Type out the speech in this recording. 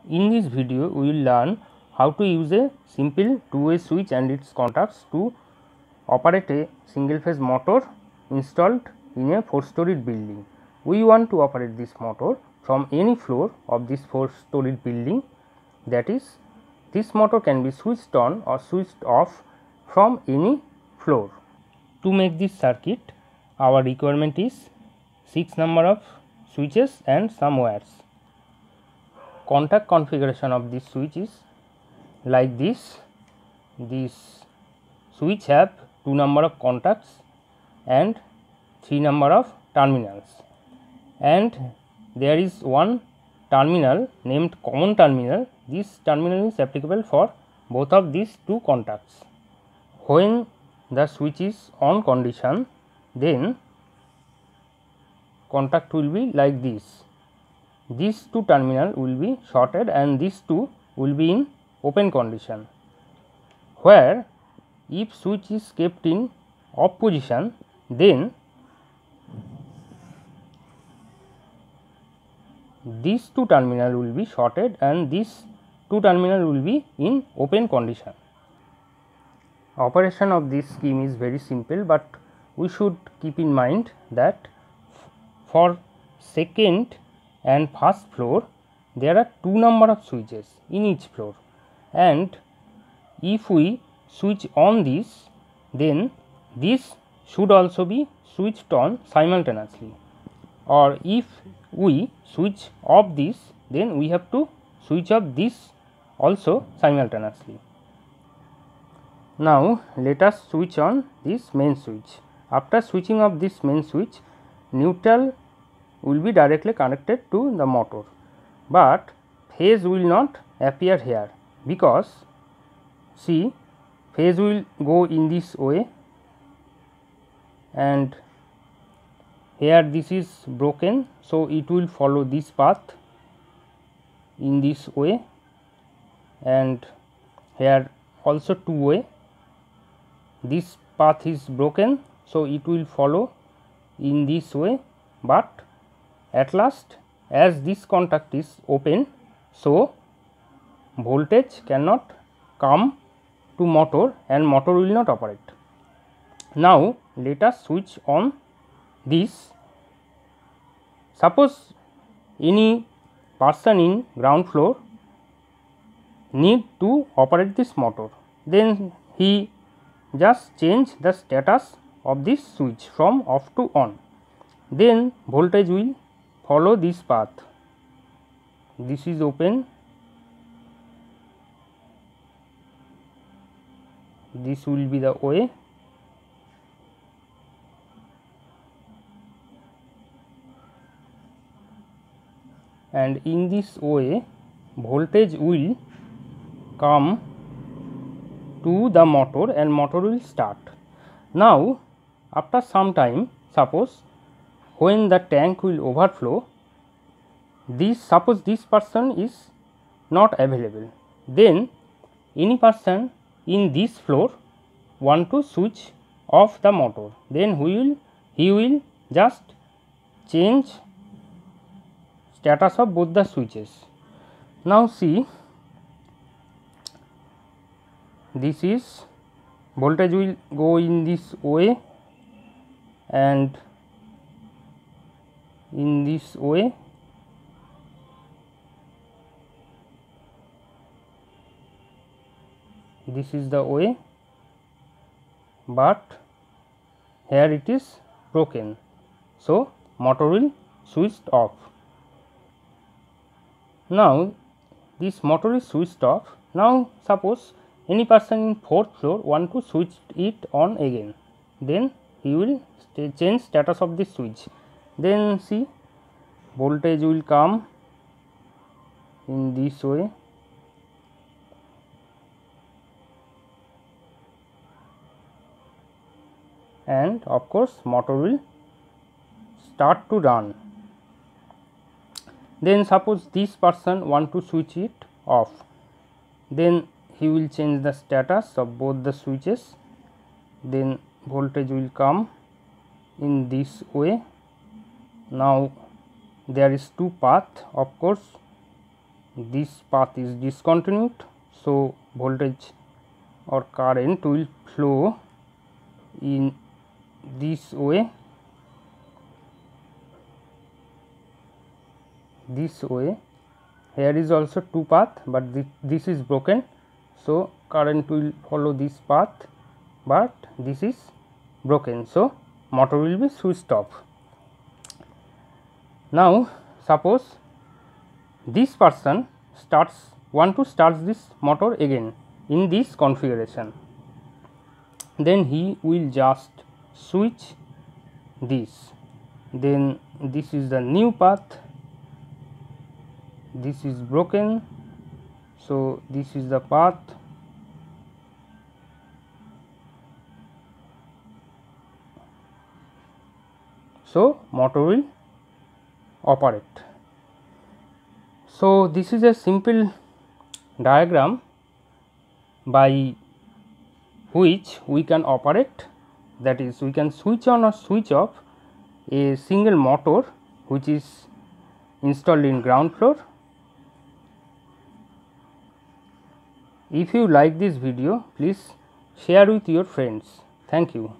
In this video, we will learn how to use a simple two-way switch and its contacts to operate a single phase motor installed in a 4-storied building. We want to operate this motor from any floor of this 4-storied building, that is, this motor can be switched on or switched off from any floor. To make this circuit, our requirement is 6 number of switches and some wires. Contact configuration of this switch is like this. This switch have 2 number of contacts and 3 number of terminals, and there is one terminal named common terminal. This terminal is applicable for both of these two contacts. When the switch is on condition, then contact will be like this. These two terminal will be shorted and these two will be in open condition, where if switch is kept in off position, then these two terminal will be shorted and these two terminal will be in open condition. Operation of this scheme is very simple, but we should keep in mind that for second and first floor there are 2 number of switches in each floor, and if we switch on this, then this should also be switched on simultaneously, or if we switch off this, then we have to switch off this also simultaneously. Now let us switch on this main switch. After switching off this main switch, neutral will be directly connected to the motor, but phase will not appear here, because see, phase will go in this way, and here this is broken, so it will follow this path in this way, and here also two way. This path is broken, so it will follow in this way, but at last, as this contact is open, so voltage cannot come to motor and motor will not operate. Now let us switch on this. Suppose any person in ground floor need to operate this motor, then he just change the status of this switch from off to on, then voltage will follow this path. This is open, this will be the way, and in this way voltage will come to the motor and motor will start. Now after some time, suppose when the tank will overflow, suppose this person is not available, then any person in this floor want to switch off the motor, then he will just change status of both the switches. Now see, this is voltage will go in this way and in this way, this is the way, but here it is broken, so motor will switched off. Now this motor is switched off. Now suppose any person in 4th floor want to switch it on again, then he will change status of this switch, then see, voltage will come in this way, and of course motor will start to run. Then suppose this person want to switch it off, then he will change the status of both the switches, then voltage will come in this way. Now there is two path, of course this path is discontinued, so voltage or current will flow in this way, Here is also two path, but this is broken, so current will follow this path, but this is broken, so motor will be switched off. Now suppose this person want to start this motor again in this configuration, then he will just switch this, then this is the new path, this is broken, so this is the path, so motor will operate. So this is a simple diagram by which we can operate, that is we can switch on or switch off a single motor which is installed in ground floor. If you like this video, please share with your friends. Thank you.